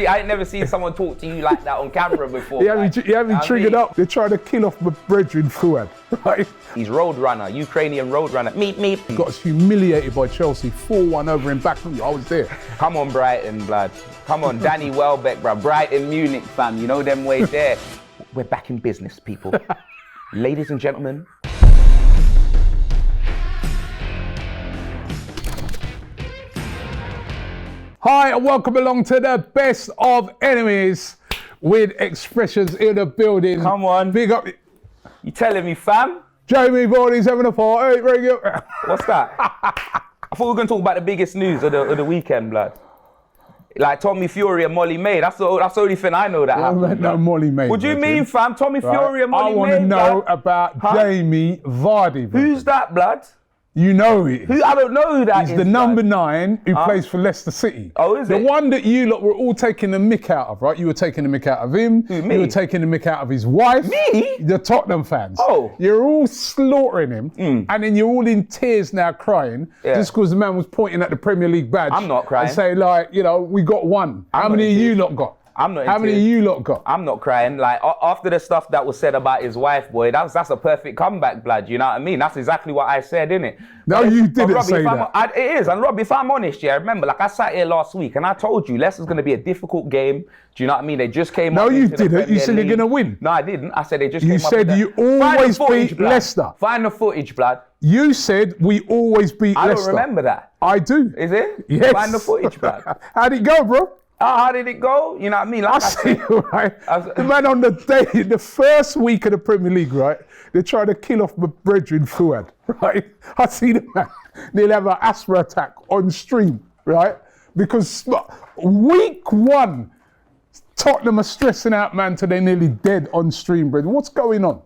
I ain't never seen someone talk to you like that on camera before. He had me triggered up. They're trying to kill off my brethren Fuad, right? He's roadrunner, Ukrainian roadrunner. Meep. Got us humiliated by Chelsea, 4-1 over in Baku. I was there. Come on, Brighton, blood. Come on, Danny Welbeck, bro. Brighton, Munich, fam. You know them way there. We're back in business, people. Ladies and gentlemen. Hi, and welcome along to the best of enemies with expressions in the building. Come on. Big up. You telling me, fam? Jamie Vardy's having a party. Very good. What's that? I thought we were going to talk about the biggest news of the weekend, blood. Like Tommy Fury and Molly May. That's the only thing I know that happened. No, Molly May. What do you mean, fam? Tommy Fury and Molly May. I want to know about Jamie Vardy. Bro. Who's that, blood? You know it. I don't know who that is. He's the number 9 who plays for Leicester City. Oh, is it? The one that you lot were all taking the mick out of, right? You were taking the mick out of him. Who, me? You were taking the mick out of his wife. Me? The Tottenham fans. Oh. You're all slaughtering him. And then you're all in tears now crying just because the man was pointing at the Premier League badge. I'm not crying. And saying, like, you know, we got one. How many of you lot got? I'm not. How many of you lot got? I'm not crying. Like after the stuff that was said about his wife, boy, that's a perfect comeback, blood. You know what I mean? That's exactly what I said, innit? No, you didn't Robbie, say that. It is. And Robbie, if I'm honest, yeah, remember, like I sat here last week and I told you Leicester's going to be a difficult game. Do you know what I mean? They just came. No, you didn't. You said they're going to win. No, I didn't. I said they just. You said you always beat Leicester. Find the footage, blood. You said we always beat Leicester. I don't remember that. I do. Is it? Yes. Find the footage, blood. How'd it go, bro? How did it go? You know what I mean? Like I see, right? The man on the first week of the Premier League, right? They're trying to kill off my brethren Fuad, right? I see the man. They'll have an asthma attack on stream, right? Because week 1, Tottenham are stressing out, man, till they're nearly dead on stream, brethren. What's going on?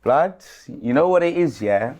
Blood, you know what it is, yeah?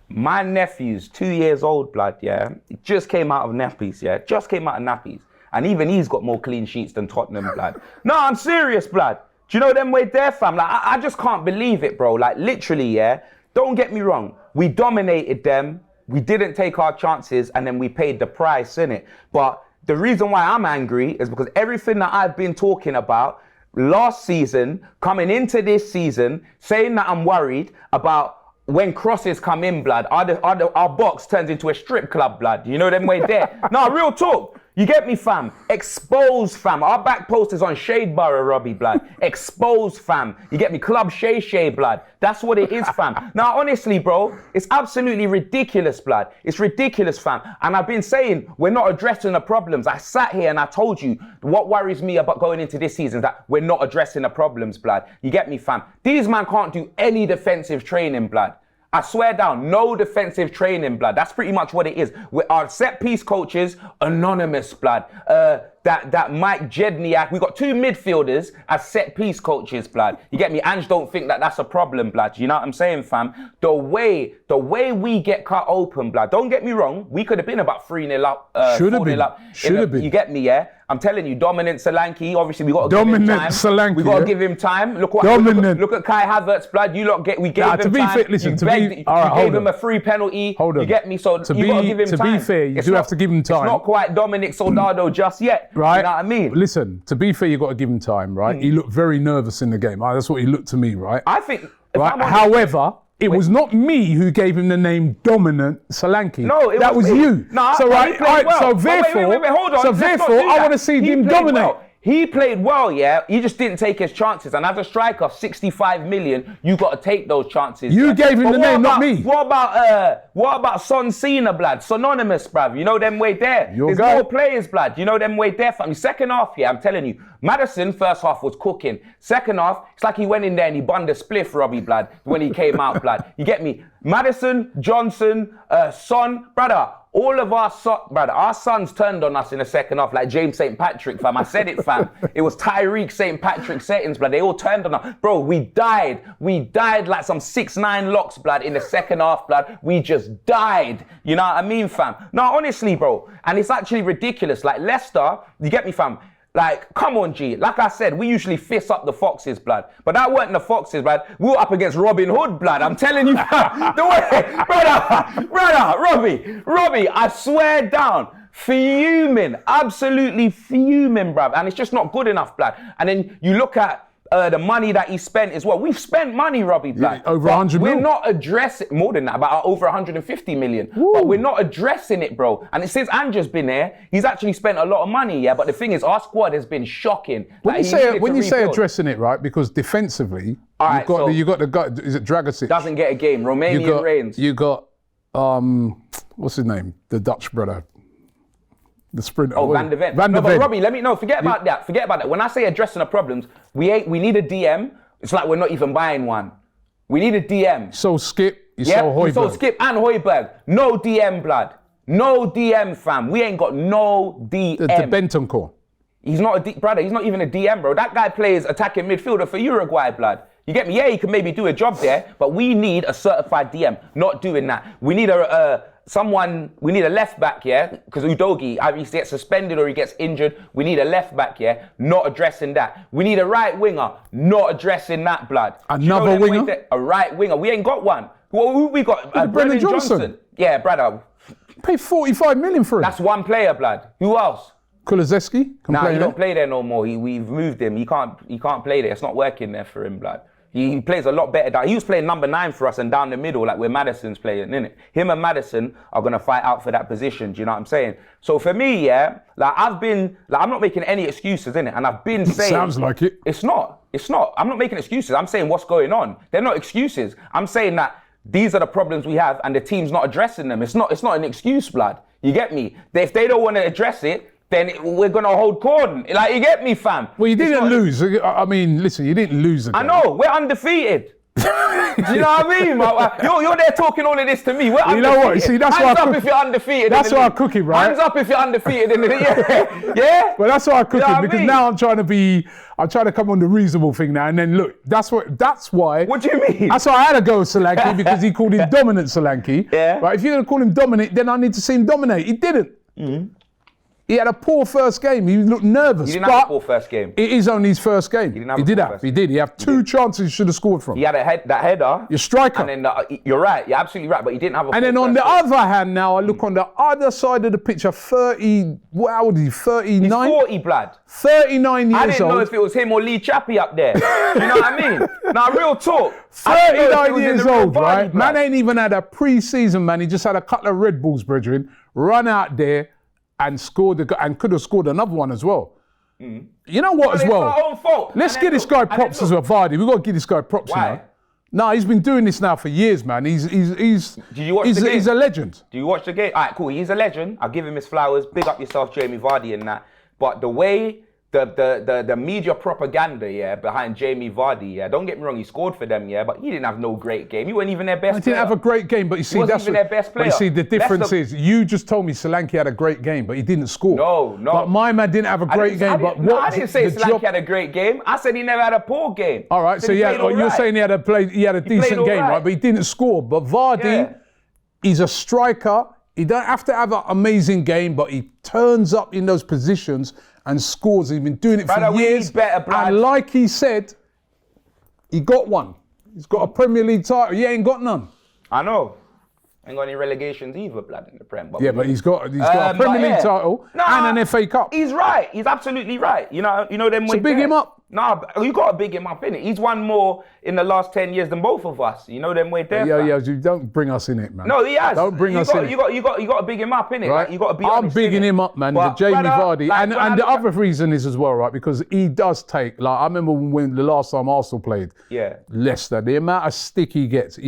My nephew's 2 years old, blood, yeah? He just came out of nappies, yeah? Just came out of nappies. And even he's got more clean sheets than Tottenham, blood. No, I'm serious, blood. Do you know them way there, fam? Like, I just can't believe it, bro. Like, literally, yeah? Don't get me wrong. We dominated them. We didn't take our chances, and then we paid the price, innit? But the reason why I'm angry is because everything that I've been talking about last season, coming into this season, saying that I'm worried about when crosses come in, blood, our box turns into a strip club, blood. You know them way there. No, real talk. You get me, fam? Expose, fam. Our back post is on Shade Borough, Robbie, blood. Expose, fam. You get me? Club Shay, blood. That's what it is, fam. Now, honestly, bro, it's absolutely ridiculous, blood. It's ridiculous, fam. And I've been saying we're not addressing the problems. I sat here and I told you what worries me about going into this season is that we're not addressing the problems, blood. You get me, fam? These man can't do any defensive training, blood. I swear down, no defensive training, blood. That's pretty much what it is. Our set piece coaches, anonymous, blood. That Mike Jedniak. We got 2 midfielders as set piece coaches, blood. You get me? Ange don't think that that's a problem, blood. You know what I'm saying, fam? The way we get cut open, blood. Don't get me wrong. We could have been about 3-0 up. Should have been. Should have been. You get me, yeah? I'm telling you, dominant Solanke. Obviously, we got to give him time. Solanke, we got to give him time. Look at Kai Havertz, blood. We gave him time. You gave him a free penalty. Hold on. You get me? So you got to give him time. To be fair, you do have to give him time. It's not quite Dominic Soldado just yet. Right. You know what I mean? Listen, to be fair, you got to give him time, right? He looked very nervous in the game. That's what he looked to me, right? I think. Right. However, it was not me who gave him the name Dominant Solanke. No, that was you. No, so right, well. so therefore, hold on. So therefore, I want to see him dominate. Well. He played well, yeah. He just didn't take his chances. And as a striker of 65 million, you got to take those chances. You gave him the name, not me. What about Son Cena, blood? Synonymous, bruv. You know them way there. There's more players, blood. You know them way there. Family. Second half, yeah, I'm telling you. Madison, first half was cooking. Second half, it's like he went in there and he bunged a spliff, Robbie, blood, when he came out, blood. You get me? Madison, Johnson, Son, brother. All of our sons turned on us in the second half like James St. Patrick, fam. I said it, fam. It was Tyreek St. Patrick settings, blood. They all turned on us. Bro, we died. We died like some 6'9" locks, blood, in the second half, blood. We just died. You know what I mean, fam? No, honestly, bro. And it's actually ridiculous. Like Leicester, you get me, fam? Like, come on, G. Like I said, we usually fist up the Foxes, blood. But that weren't the Foxes, blood. We were up against Robin Hood, blood. I'm telling you, the way, brother, Robbie, I swear down. fuming, absolutely fuming, bruv. And it's just not good enough, blood. And then you look at the money that he spent as well. We've spent money, Robbie, blood. Yeah, over 100 We're mil. not addressing, more than that, about over 150 million. Woo. But we're not addressing it, bro. And since Andrew's been there, he's actually spent a lot of money, yeah. But the thing is, our squad has been shocking. When Like, you say addressing it, right? Because defensively, All right, you got the guy. Is it Dragic? doesn't get a game. Romanian Reigns. You got what's his name? The Dutch brother. The sprinter. Oh, Van der Ven. Van der No, but Ven. Robbie, forget about that. Forget about that. When I say addressing the problems, we need a DM. It's like we're not even buying one. We need a DM. So Skip, you Yeah, saw Højbjerg. so Skip and Højbjerg. No DM, blood. No DM, fam. We ain't got no DM. The Bentancur. He's not brother. He's not even a DM, bro. That guy plays attacking midfielder for Uruguay, blood. You get me? Yeah, he can maybe do a job there, but we need a certified DM. Not doing that. We need we need a left back, yeah, because Udogie either he gets suspended or he gets injured. We need a left back, yeah, not addressing that. We need a right winger, not addressing that, blood. Another winger? A right winger. We ain't got one. Who we got? Brendan Johnson. Yeah, brother. Paid 45 million for him. That's one player, blood. Who else? Kulusevski? Nah, he don't play there no more. We've moved him. He can't play there. It's not working there for him, blood. He plays a lot better. He was playing number 9 for us and down the middle, like where Maddison's playing, innit? Him and Maddison are gonna fight out for that position. Do you know what I'm saying? So for me, yeah, I'm not making any excuses, innit? And I've been saying. Sounds like it. It's not. I'm not making excuses. I'm saying what's going on. They're not excuses. I'm saying that these are the problems we have, and the team's not addressing them. It's not an excuse, blood. You get me? If they don't want to address it, then we're going to hold corn. Like, you get me, fam? Well, you didn't lose. I mean, listen, you didn't lose again. I know, we're undefeated. Do you know what I mean? You're there talking all of this to me. We're undefeated. You know what? See, that's Hands why up if you're undefeated. That's why I'm cooking, right? Hands up if you're undefeated in the yeah. Well, that's why I'm cooking, You know what I because mean? now I'm trying to come on the reasonable thing now. And then look, that's why. What do you mean? That's why I had to go with Solanke, because he called him dominant Solanke. Yeah. Right? If you're going to call him dominant, then I need to see him dominate. He didn't. Mm-hmm. He had a poor first game. He looked nervous. He didn't have a poor first game. It is only his first game. He did. He had 2 chances he should have scored from. He had that header. Your striker. And then you're right. You're absolutely right. But he didn't have a. And then on the other hand, now I look on the other side of the picture. 30. How old is he? 39. He's 40, blood. 39 years old. I didn't know if it was him or Lee Chappie up there. You know what I mean? Now, real talk. 39 years old, right? Vardy, Man ain't even had a pre-season, man. He just had a couple of Red Bulls, brethren. Run out there and could have scored another one as well. You know what, as well? It's our own fault. Let's give this guy props as well, Vardy. We've got to give this guy props Why? now. No, he's been doing this now for years, man. He's Did you watch the game? He's a legend. Do you watch the game? All right, cool. He's a legend. I'll give him his flowers. Big up yourself, Jamie Vardy, and that. But the way the media propaganda, yeah, behind Jamie Vardy, yeah, don't get me wrong, he scored for them, yeah, but he didn't have no great game. He wasn't even their best player. He didn't have a great game, but you see, He wasn't that's even their best player. But you see, the difference is, you just told me Solanke had a great game, but he didn't score. No. But my man didn't have a great game. I didn't say Solanke had a great game. I said he never had a poor game. All right, so you're saying he had a decent game, right? But he didn't score. But Vardy, he's a striker. He don't have to have an amazing game, but he turns up in those positions and scores. He's been doing it for years. And like he said, he got one. He's got a Premier League title. He ain't got none. I know. Ain't got any relegations either, blood, in the Prem. Yeah, but he's got a Premier League title and an FA Cup. He's right. He's absolutely right. You know them. So big him up. Nah, you got to big him up, innit? He's won more in the last 10 years than both of us. You know them way there. Yeah, you don't bring us in it, man. No, he has. Don't bring us in it. You got to big him up, innit? Right? Like, you got to be I'm honest, bigging him up, man. The Jamie Vardy. Like, and the other reason is as well, right? Because he does take, like, I remember when the last time Arsenal played Leicester, the amount of stick he gets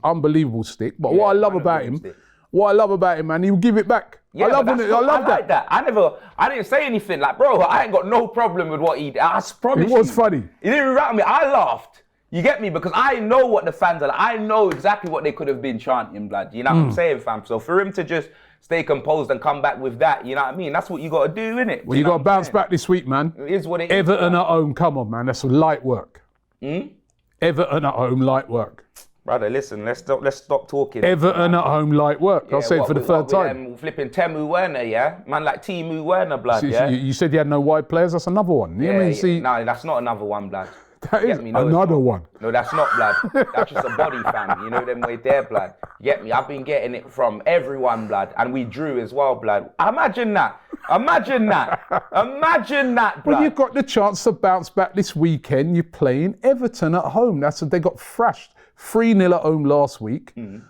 unbelievable stick. But what I love about him, man, he'll give it back. Yeah, I like that. I didn't say anything. Like, bro, I ain't got no problem with what he did. I promise you. It was funny. He didn't rat me. I laughed. You get me? Because I know what the fans are like. I know exactly what they could have been chanting, blood. You know what I'm saying, fam? So for him to just stay composed and come back with that, you know what I mean? That's what you got to do, innit? Well, you got to bounce back this week, man. It is what it is. Everton at home, come on, man. That's light work. Everton at home, light work. Brother, listen, let's stop talking. Everton at home, light work. I'll say it for the third time. Flipping Temu Werner, yeah? Man like Temu Werner, blood, yeah? You said you had no wide players, that's another one. No, that's not another one, blood. That is Get me? No, it's another not. one. No, that's not, blood. That's just a body, fam. You know them way there, blood. Get me? I've been getting it from everyone, blood. And we drew as well, blood. Imagine that. Imagine that. Imagine that, blood. Well, you've got the chance to bounce back this weekend. You're playing Everton at home. They got thrashed 3-0 at home last week. You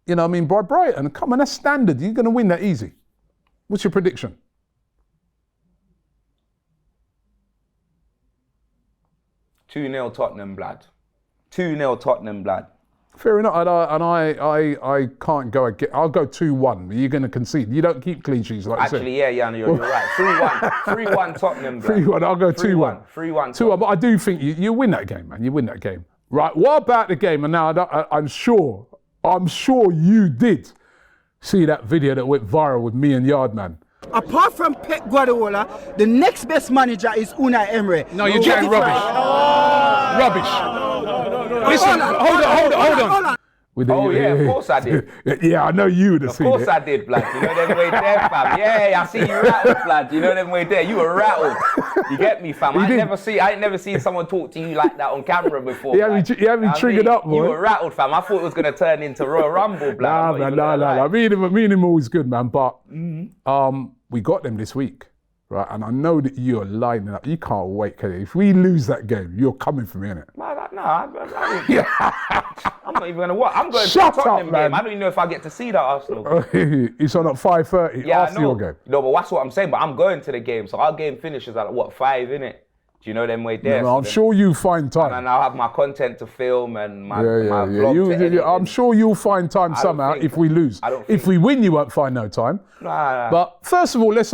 know what I mean? By Brighton. Come on, that's standard. You're going to win that easy. What's your prediction? 2-0 Tottenham, blood. 2-0 Tottenham, blood. Fair enough. And I can't go again. I'll go 2-1. You're going to concede. You don't keep clean sheets like Actually, yeah, you're right. 3-1. 3-1 Tottenham, blood. 3-1. I'll go 2-1. 3-1. 2-1. But I do think you win that game, man. You win that game. Right. What about the game? And now I'm sure you did see that video that went viral with me and Yardman. Apart from Pep Guardiola, the next best manager is Unai Emery. No, you're chatting rubbish. Rubbish. Listen, hold on. Oh, yeah, of course I did. Yeah, I know you would have seen it. Of course I did, blood. You know them way there, fam. Yeah, I see you rattled, blood. You know them way there. You were rattled. You get me, fam. I ain't never seen someone talk to you like that on camera before. You had me triggered up, boy. You were rattled, fam. I thought it was going to turn into Royal Rumble, blood. Nah. Me and him always good, man. But we got them this week, right? And I know that you're lining up. You can't wait, can you? If we lose that game, you're coming for me, innit? I'm not even going to watch. I'm going to the Tottenham game. I don't even know if I get to see that Arsenal game. It's on at 5:30 after your game. No, but that's what I'm saying. But I'm going to the game. So our game finishes at 5, innit? Do you know them way there? No, I'm sure you'll find time. And I'll have my content to film and my vlog to edit. I'm sure you'll find time somehow if we lose. If we win, you won't find no time. Nah. But first of all, it's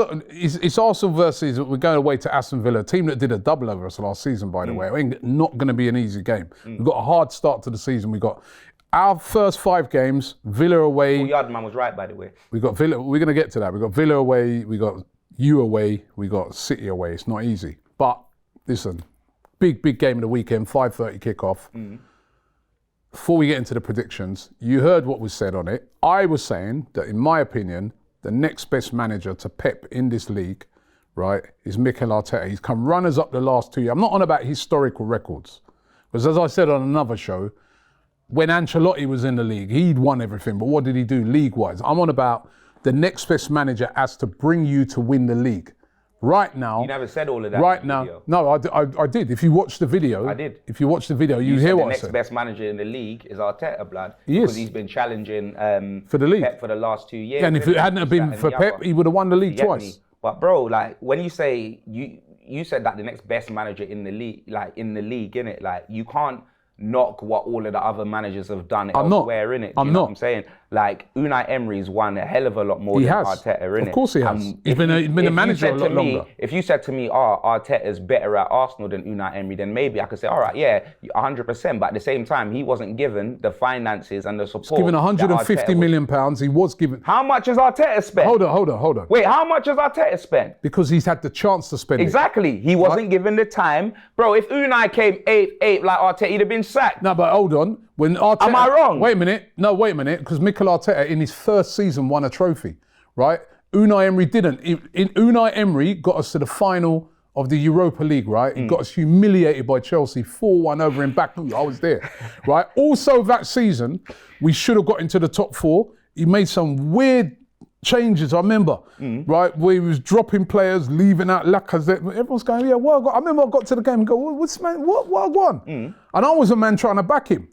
Arsenal versus, we're going away to Aston Villa, a team that did a double over us last season, by the way. It's not going to be an easy game. We've got a hard start to the season. We've got our first 5 games, Villa away. Yardman was right, by the way. We got Villa, we're going to get to that. We got Villa away, we got you away, we got City away. It's not easy. But listen, big game of the weekend, 5:30 kickoff. Before we get into the predictions, you heard what was said on it. I was saying that, in my opinion, the next best manager to Pep in this league, right, is Mikel Arteta. He's come runners up the last 2 years. I'm not on about historical records, because as I said on another show, when Ancelotti was in the league, he'd won everything. But what did he do league-wise? I'm on about the next best manager as to bring you to win the league. Right now, you never said all of that. Right now, no, I did. If you watch the video, I did. If you watch the video, you hear what I said. The next best manager in the league is Arteta, blood. He is. Because he's been challenging for the league Pep for the last 2 years. Yeah, and if it hadn't have been for Pep, he would have won the league twice. But bro, like when you say you said that the next best manager in the league, innit? Like you can't knock what all of the other managers have done elsewhere, innit? I'm not. What I'm saying? Like Unai Emery's won a hell of a lot more than Arteta, innit? Of course he has. He's been a manager a lot longer. If you said to me, Arteta's better at Arsenal than Unai Emery, then maybe I could say, all right, yeah, 100%. But at the same time, he wasn't given the finances and the support. He's given 150 million pounds. He was given. How much has Arteta spent? Hold on. Wait, how much has Arteta spent? Because he's had the chance to spend Exactly. He wasn't given the time. Bro, if Unai came 8 like Arteta, he'd have been sacked. No, but hold on. When Arteta, am I wrong? Wait a minute. No, wait a minute. Because Mikel Arteta in his first season won a trophy, right? Unai Emery didn't. Unai Emery got us to the final of the Europa League, right? He got us humiliated by Chelsea, 4-1 over in Baku. I was there, right? Also that season, we should have got into the top 4. He made some weird changes, I remember, right? Where he was dropping players, leaving out Lacazette. Everyone's going, yeah, well, I remember I got to the game and go, what's man, what I won? And I was a man trying to back him.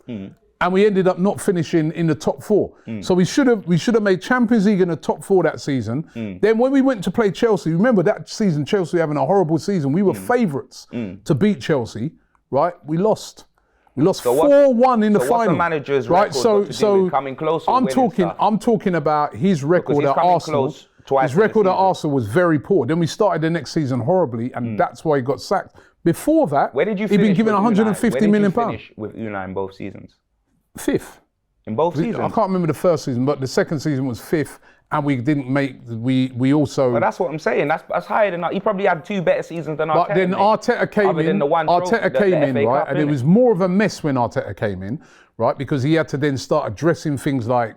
And we ended up not finishing in the top 4. So we should have made Champions League in the top 4 that season. Then when we went to play Chelsea, remember that season, Chelsea having a horrible season, we were favourites to beat Chelsea, right? We lost. We lost 4-1 in the final. What's the manager's right? So coming close. I'm talking about his record at Arsenal. His record at Arsenal was very poor. Then we started the next season horribly, and that's why he got sacked. Before that, where did you he'd been given 150 million pounds. With Unai in both seasons? 5th. In both seasons? I can't remember the first season, but the second season was 5th, and we didn't make. We also. But that's what I'm saying. That's higher than that. He probably had 2 better seasons than Arteta. But then Arteta came in. Arteta came in, right, and it was more of a mess when Arteta came in, right, because he had to then start addressing things like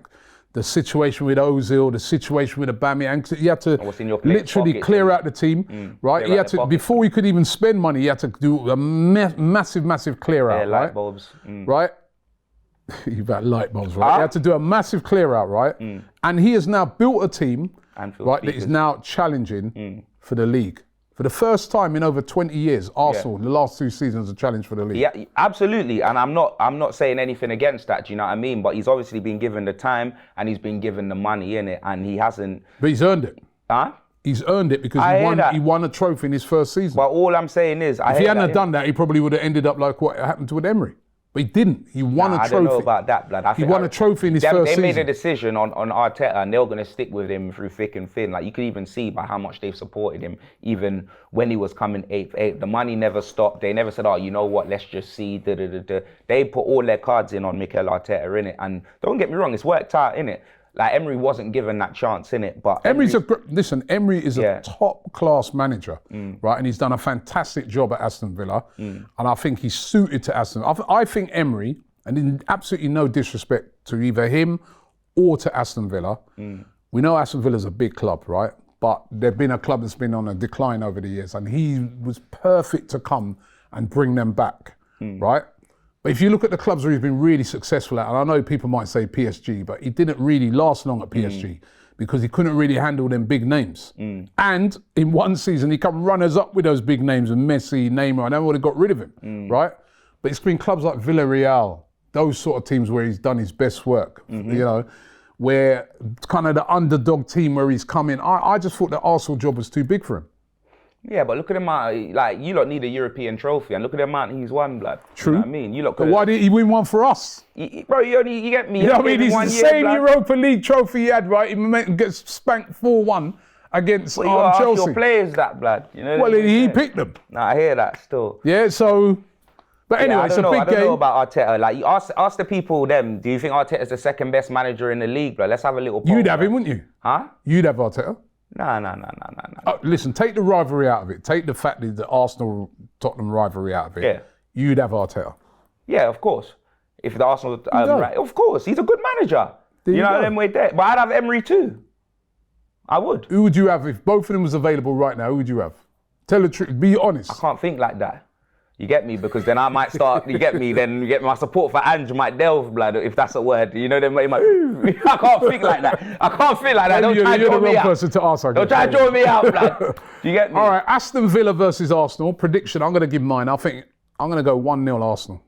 the situation with Ozil, the situation with Aubameyang. You had to what's in your player's literally pockets, clear innit? out the team, right? Clear You out had their to pockets. before you could even spend money. You had to do a massive clear out, light right? bulbs. Right? You've got light bulbs, right? You had to do a massive clear out, right? And he has now built a team, Anfield right, that is speakers. now challenging for the league. For the first time in over 20 years, Arsenal, the last 2 seasons, a challenge for the league. Yeah, absolutely, and I'm not saying anything against that. Do you know what I mean? But he's obviously been given the time and he's been given the money in it, and he hasn't. But he's earned it. Huh? He's earned it because I hear that. he won a trophy in his first season. But all I'm saying is, if he hadn't have done that, he probably would have ended up like what happened to Emery. But he didn't. He won a trophy. I don't know about that, blood. He won a trophy in his first season. They made a decision on Arteta, and they're going to stick with him through thick and thin. Like, you could even see by how much they've supported him, even when he was coming 8th. The money never stopped. They never said, oh, you know what, let's just see. They put all their cards in on Mikel Arteta, in it. And don't get me wrong, it's worked out, in it. Like, Emery wasn't given that chance, in it. But Emery is a top-class manager, right? And he's done a fantastic job at Aston Villa. And I think he's suited to Aston. I think Emery, and in absolutely no disrespect to either him or to Aston Villa, we know Aston Villa's a big club, right? But they've been a club that's been on a decline over the years, and he was perfect to come and bring them back, right? But if you look at the clubs where he's been really successful at, and I know people might say PSG, but he didn't really last long at PSG because he couldn't really handle them big names. And in one season, he come runners up with those big names, and Messi, Neymar, and everybody got rid of him, right? But it's been clubs like Villarreal, those sort of teams where he's done his best work, you know, where kind of the underdog team where he's come in. I just thought the Arsenal job was too big for him. Yeah, but look at the amount, like, you lot need a European trophy, and look at the amount he's won, blood. True. You know what I mean? You lot But why didn't he win one for us? Bro, you get me. You know what I mean? It's the same Europa League trophy he had, right? He gets spanked 4-1 against But you gotta ask Chelsea. your players that, blood. You know Well, he picked them. Nah, I hear that still. Yeah, so... But anyway, I it's a don't know. big I don't game. know about Arteta. Like, you ask the people them, do you think Arteta's the second best manager in the league, bro? Let's have a little poll. You'd have him, wouldn't you? Huh? You'd have Arteta. No. Listen, take the rivalry out of it. Take the fact that the Arsenal-Tottenham rivalry out of it. Yeah. You'd have Arteta. Yeah, of course. If the Arsenal, go. right, of course, he's a good manager. There You you know, go. them way there. But I'd have Emery too. I would. Who would you have if both of them was available right now? Who would you have? Tell the truth. Be honest. I can't think like that. You get me? Because then I might start, you get me? Then you get my support for Ange might delve, blood, if that's a word. You know, then I can't think like that. I can't think like that. Don't try to You're draw the me wrong out. person to ask. Don't try to draw me out, blood. You get me? All right, Aston Villa versus Arsenal. Prediction, I'm going to give mine. I think I'm going to go 1-0 Arsenal.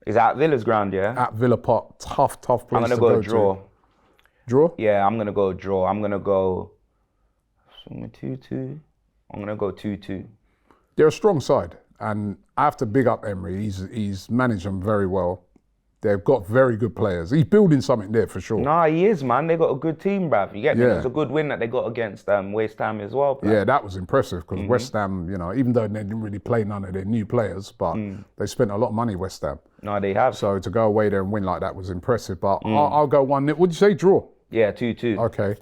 Is that Villa's ground, yeah? At Villa Park. Tough place I'm going to to go go draw. to. Draw? Yeah, I'm going to go draw. I'm going to go 2-2. I'm going to go 2-2. They're a strong side. And I have to big up Emery. He's managed them very well. They've got very good players. He's building something there for sure. Nah, he is, man. They got a good team, bruv. You get me? Yeah. It was a good win that they got against West Ham as well, bruv. Yeah, that was impressive because West Ham, you know, even though they didn't really play none of their new players, but they spent a lot of money, West Ham. No, they have. So to go away there and win like that was impressive. But I'll go 1-0. Would you say draw? Yeah, 2-2. Okay.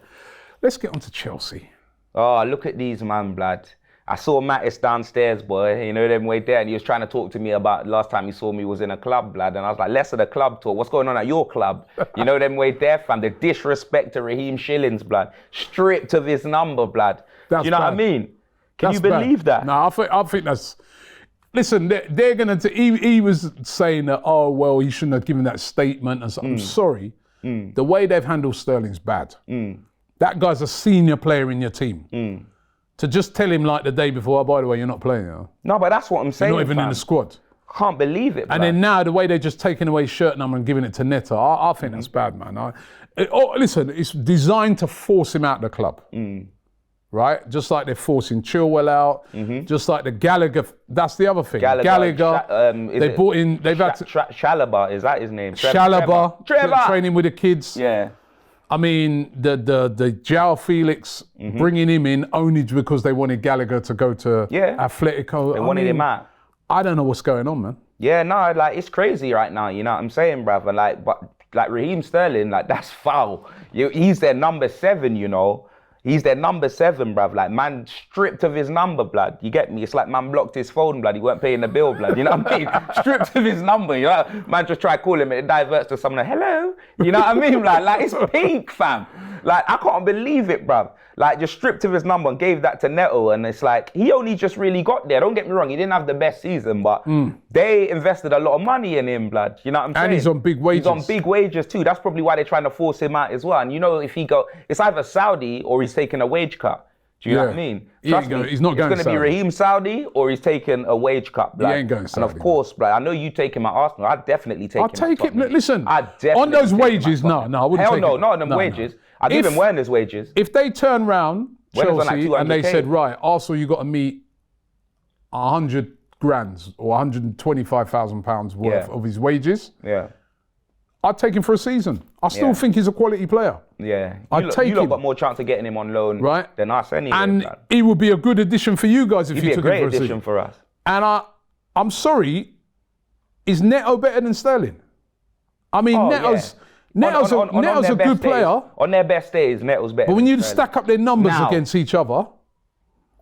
Let's get on to Chelsea. Oh, look at these, man, blood. I saw Mattis downstairs, boy, you know, them way there, and he was trying to talk to me about last time he saw me was in a club, blood, and I was like, less of the club talk, what's going on at your club? You know, them way there, fam, the disrespect to Raheem Shillings, blood, stripped of his number, blood. That's you know bad. what I mean? Can That's you believe bad. that? No, I think that's... Listen, they're going to... He was saying that, oh, well, he shouldn't have given that statement. And so, I'm sorry. The way they've handled Sterling's bad. That guy's a senior player in your team. To just tell him like the day before, oh, by the way, you're not playing, you know? No, but that's what I'm saying, You're not even in fam. the squad. I can't believe it, And blood. then now, the way they're just taking away shirt number and giving it to Neto, I think that's bad, man. Listen, it's designed to force him out of the club. Right? Just like they're forcing Chilwell out, just like the Gallagher, that's the other thing. Gallagher, they brought in, they've had to... Chalobah, is that his name? Chalobah, Trevor. training with the kids. Yeah. I mean, the João Felix, bringing him in only because they wanted Gallagher to go to Atletico. They wanted him out. I don't know what's going on, man. Yeah, no, like, it's crazy right now, you know what I'm saying, brother? Like, but, like, Raheem Sterling, like, that's foul. He's their number 7, you know? He's their number 7, bruv. Like, man stripped of his number, blood. You get me? It's like man blocked his phone, blood. He weren't paying the bill, blood. You know what I mean? Stripped of his number, you know? Man just try to call him and it diverts to someone, hello? You know what I mean? Like it's pink, fam. Like, I can't believe it, bruv. Like, just stripped of his number and gave that to Neto. And it's like, he only just really got there. Don't get me wrong, he didn't have the best season, but they invested a lot of money in him, blood. You know what I'm saying? And he's on big wages. He's on big wages too. That's probably why they're trying to force him out as well. And you know, if he go, it's either Saudi or he's taking a wage cut. Do you know what I mean? Trust me, he's not going It's going to be Raheem Saudi or he's taking a wage cut, blood. He ain't going Saudi. And of course, blood, I know you take him at Arsenal. I'd definitely take him. I'll take it. Listen, I'd definitely on those take wages, him at no, I wouldn't Hell take no, it. not on them wages. I'd give him Werner's wages. If they turn round Werner's on Chelsea like and they 200K. said, right, Arsenal, you got to meet 100 grand or 125,000 pounds worth of his wages, Yeah. I'd take him for a season. I still think he's a quality player. Yeah. I'd take you lot him. got more chance of getting him on loan Right. than us anyway. And blood. he would be a good addition for you guys if He'd you be a took great him for a addition season. for us. And I'm sorry, is Neto better than Sterling? I mean, Oh, Neto's On a their good best player. days, on their best days, Neto's better. But when than you Sterling. stack up their numbers Now. against each other,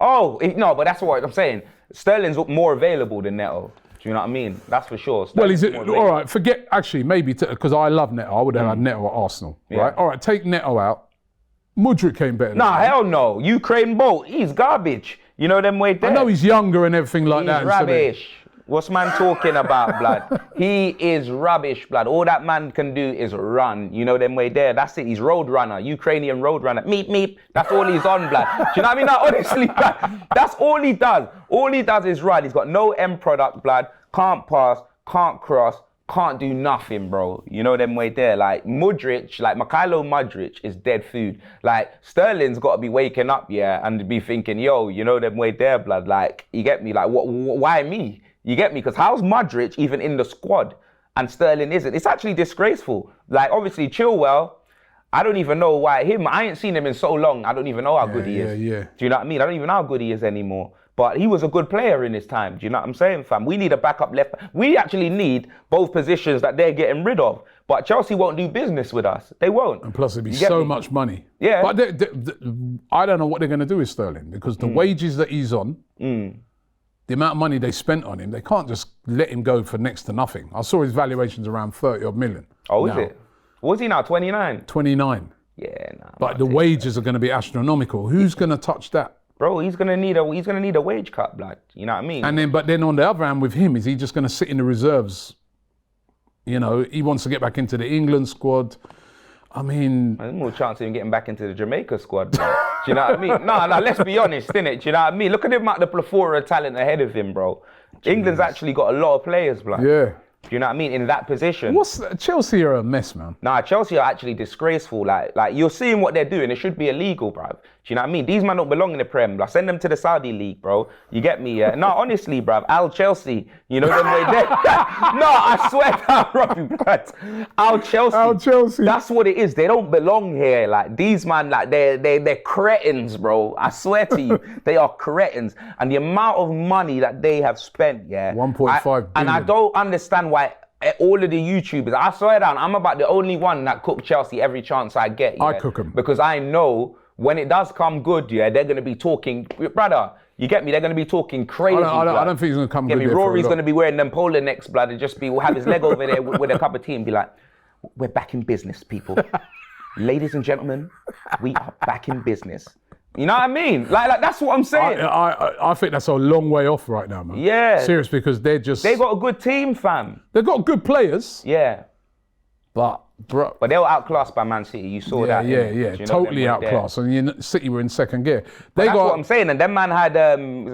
No, but that's what I'm saying. Sterling's more available than Neto. Do you know what I mean? That's for sure. well, is Sterling's it more all available. right? Forget actually, maybe because I love Neto. I would have had Neto at Arsenal, right? All right, take Neto out. Mudryk came better. Nah, than him. hell no. Ukraine Bolt, he's garbage. You know them way there. I know he's younger and everything like He's that. and so they- rubbish. What's man talking about, blood? He is rubbish, blood. All that man can do is run. You know them way there. That's it. He's road runner, Ukrainian road runner. Meep, meep. That's all he's on, blood. Do you know what I mean? Like, honestly, blood. That's all he does. All he does is run. He's got no end product, blood. Can't pass, can't cross, can't do nothing, bro. You know them way there. Like Mudryk, like Mikhailo Mudryk is dead food. Like Sterling's got to be waking up, and be thinking, yo, you know them way there, blood. Like, you get me? Like, why me? You get me? Because how's Mudryk even in the squad and Sterling isn't? It's actually disgraceful. Like, obviously, Chilwell, I don't even know why him. I ain't seen him in so long. I don't even know how good he is. Yeah. Do you know what I mean? I don't even know how good he is anymore. But he was a good player in his time. Do you know what I'm saying, fam? We need a backup left. We actually need both positions that they're getting rid of. But Chelsea won't do business with us. They won't. And plus, it'd be You get so me? much money. Yeah. But I don't know what they're going to do with Sterling because the wages that he's on, the amount of money they spent on him, they can't just let him go for next to nothing. I saw his valuation's around 30 odd million. Oh, is now. it? What's he now, 29? 29. Yeah, nah. But the wages are going to be astronomical. Who's going to touch that? Bro, he's gonna need a wage cut, blood. You know what I mean? But then on the other hand with him, is he just going to sit in the reserves? You know, he wants to get back into the England squad. I mean, There's more chance of him getting back into the Jamaica squad, bro. Do you know what I mean? No, let's be honest, innit? Do you know what I mean? Look at him at the plethora of talent ahead of him, bro. England's actually got a lot of players, blood. yeah. Do you know what I mean? In that position. Chelsea are a mess, man. Nah, Chelsea are actually disgraceful. Like you're seeing what they're doing. It should be illegal, bruv. Do you know what I mean? These men don't belong in the Prem. Like, send them to the Saudi league, bro. You get me? Yeah. No, honestly, bruv. Al Chelsea. You know them way there. No, I swear down, Robbie, blood. Al Chelsea. Al Chelsea. That's what it is. They don't belong here. Like these man, like they're cretins, bro. I swear to you, they are cretins. And the amount of money that they have spent, 1.5 billion. And I don't understand why all of the YouTubers, I swear down, I'm about the only one that cook Chelsea every chance I get. I cook 'em. Because I know when it does come good, they're going to be talking, brother, you get me? They're going to be talking crazy. I don't think he's going to come Get good me? there for a Rory's lot. going to be wearing them polo necks, blood, and just have his leg over there with a cup of tea and be like, we're back in business, people. Ladies and gentlemen, we are back in business. You know what I mean? Like that's what I'm saying. I think that's a long way off right now, man. Yeah. Serious, because They got a good team, fam. they've got good players, Yeah. but bro. But they were outclassed by Man City. You saw that. innit? Do you know Totally them right there? outclassed. And City were in second gear. That's what I'm saying. And then man had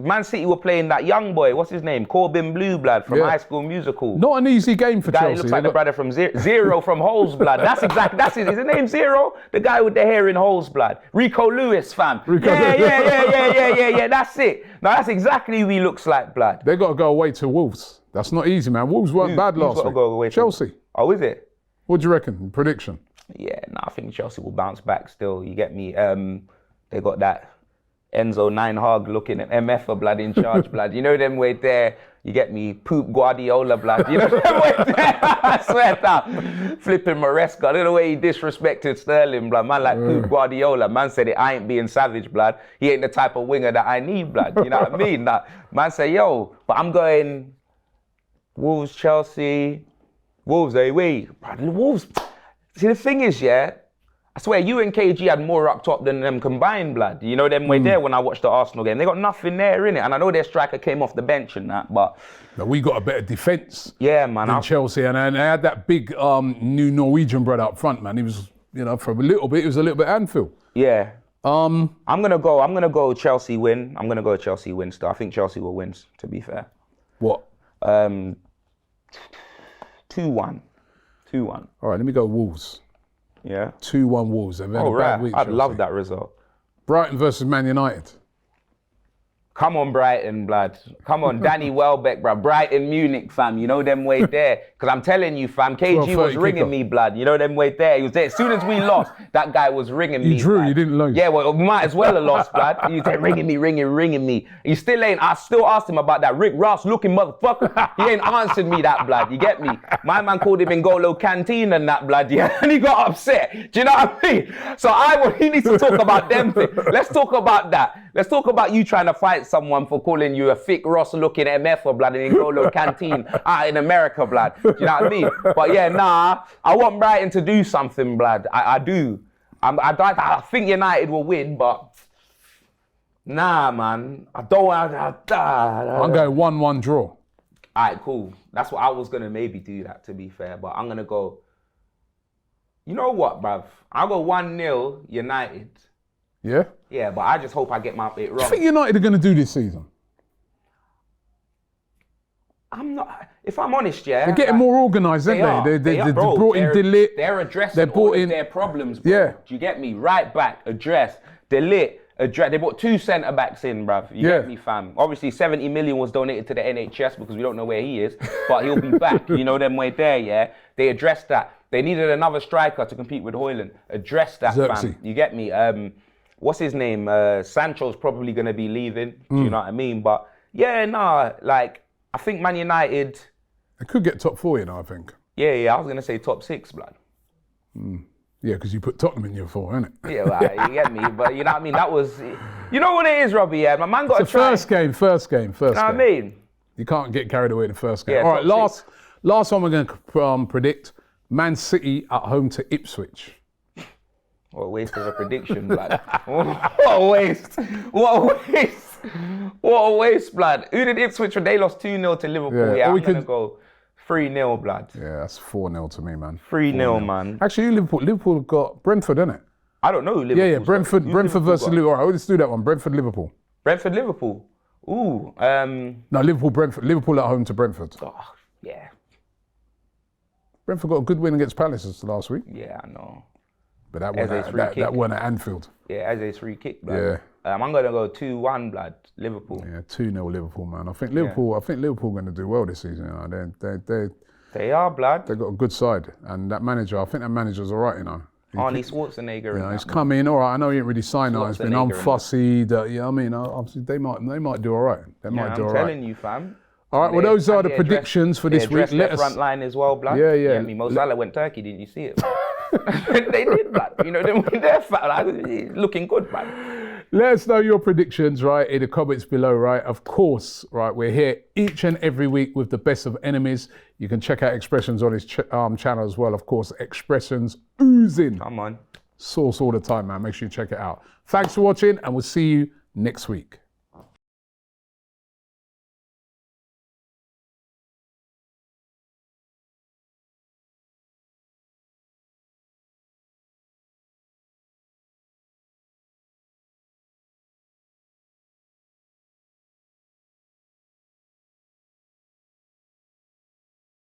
Man City were playing that young boy. What's his name? Corbin Blue Blood from Yeah. High School Musical. not an easy game for Guy Chelsea. looks like They the brother from Zero from Holes Blood. That's exactly. That's it. Is his name Zero? The guy with the hair in Holes Blood. Rico Lewis, fam. Yeah. That's it. No, that's exactly who he looks like, blood. They got to go away to Wolves. That's not easy, man. Wolves weren't bad Who's last gotta week. go away to- Chelsea. Oh, is it? What do you reckon? Prediction? Yeah, no, I think Chelsea will bounce back still. You get me? They got that Enzo Nine Hog looking at MF for blood in charge, blood. You know them way there. You get me? Poop Guardiola, blood. You know them way there? I swear down. Flipping Maresca. I don't know the way he disrespected Sterling, blood. Man, like Poop Guardiola. Man said it, I ain't being savage, blood. He ain't the type of winger that I need, blood. You know what I mean? Like, man say, yo, but I'm going Wolves, Chelsea. Wolves, wait. The Wolves. See, the thing is, yeah, I swear, you and KG had more up top than them combined, blood. You know them way there when I watched the Arsenal game. They got nothing there, innit? And I know their striker came off the bench and that, but... But we got a better defence than Chelsea. And they had that big new Norwegian brother up front, man. He was, you know, for a little bit, it was a little bit Anfield. Yeah. I'm gonna go Chelsea win. I'm gonna go Chelsea win still. I think Chelsea will win, to be fair. What? 2-1. 2-1. All right, let me go Wolves. Yeah. 2-1 Wolves. They've had a bad week, I'd love that result. Brighton versus Man United. Come on, Brighton, blood. Come on, Danny Welbeck, bro. Brighton, Munich, fam. You know them way there. Because I'm telling you, fam, KG was ringing me, blood. You know them way there. He was there. As soon as we lost, that guy was ringing me. You drew, blood. You didn't lose. Yeah, well, we might as well have lost, blood. He was there ringing me. He still ain't. I still asked him about that Rick Ross looking motherfucker. He ain't answered me that, blood. You get me? My man called him N'Golo Canteen and that, blood. Yeah, and he got upset. Do you know what I mean? So he needs to talk about them things. Let's talk about that. Let's talk about you trying to fight someone for calling you a thick Ross-looking MF or blood in N'Golo Canteen out in America, blood. Do you know what I mean? But yeah, I want Brighton to do something, blood. I do. I think United will win, but nah, man. I don't want to. I'm going 1-1 draw. All right, cool. That's what I was going to maybe do that, to be fair. But I'm going to go, you know what, bruv? I'll go 1-0 United. Yeah? Yeah, but I just hope I get it wrong. What do you think United are going to do this season? I'm not. If I'm honest, yeah. They're getting more organised, aren't they? They brought in De Ligt. They're addressing all of their problems, bro. Yeah. Do you get me? Right back, address. De Ligt, address. They brought 2 centre-backs in, bruv. You get me, fam? Obviously, 70 million was donated to the NHS because we don't know where he is, but he'll be back. You know them way there, yeah? They addressed that. They needed another striker to compete with Højlund. Address that, fam. You get me? What's his name? Sancho's probably going to be leaving. Do you know what I mean? But yeah, I think Man United... They could get top 4, you know, I think. Yeah, I was going to say top 6, blood. Yeah, because you put Tottenham in your 4, innit? Yeah, well, you get me. But you know what I mean? That was... You know what it is, Robbie? Yeah, my man got it's a first game. You know what I mean? You can't get carried away in the first game. Yeah, all right, last one we're going to predict. Man City at home to Ipswich. What a waste of a prediction, blood. What a waste. What a waste, blood. Who did Ipswich? They lost 2-0 to Liverpool. Yeah, I'm going to go 3-0, blood. Yeah, that's 4-0 to me, man. 3-0, man. Actually, Liverpool have got Brentford, innit? I don't know who Liverpool. Yeah, Brentford versus Liverpool. All right, let's do that one. Brentford-Liverpool. Brentford-Liverpool. Ooh. No, Liverpool-Brentford. Liverpool at home to Brentford. Oh, yeah. Brentford got a good win against Palace last week. Yeah, I know. But that one at Anfield. Yeah, Eze's free kick, blood. Yeah. I'm going to go 2-1, blood, Liverpool. Yeah, 2-0 Liverpool, man. I think Liverpool going to do well this season. You know? They are, blood. They've got a good side. And that manager, I think that manager's all right, you know. Arnie Schwarzenegger. Yeah, he's come in, all right. I know he ain't really signed now. He's been unfussy. Yeah, I mean, obviously they might do all right. I'm telling you, fam. All right, well, those are the predictions for this week. Let us front line as well, blood. Yeah. Mo Salah went Turkey, didn't you see it? They did, blood. You know, they're looking good, man. Let us know your predictions, right, in the comments below, right? Of course, right, we're here each and every week with the best of enemies. You can check out Expressions on his channel as well. Of course, Expressions oozing. Come on. Sauce all the time, man. Make sure you check it out. Thanks for watching, and we'll see you next week.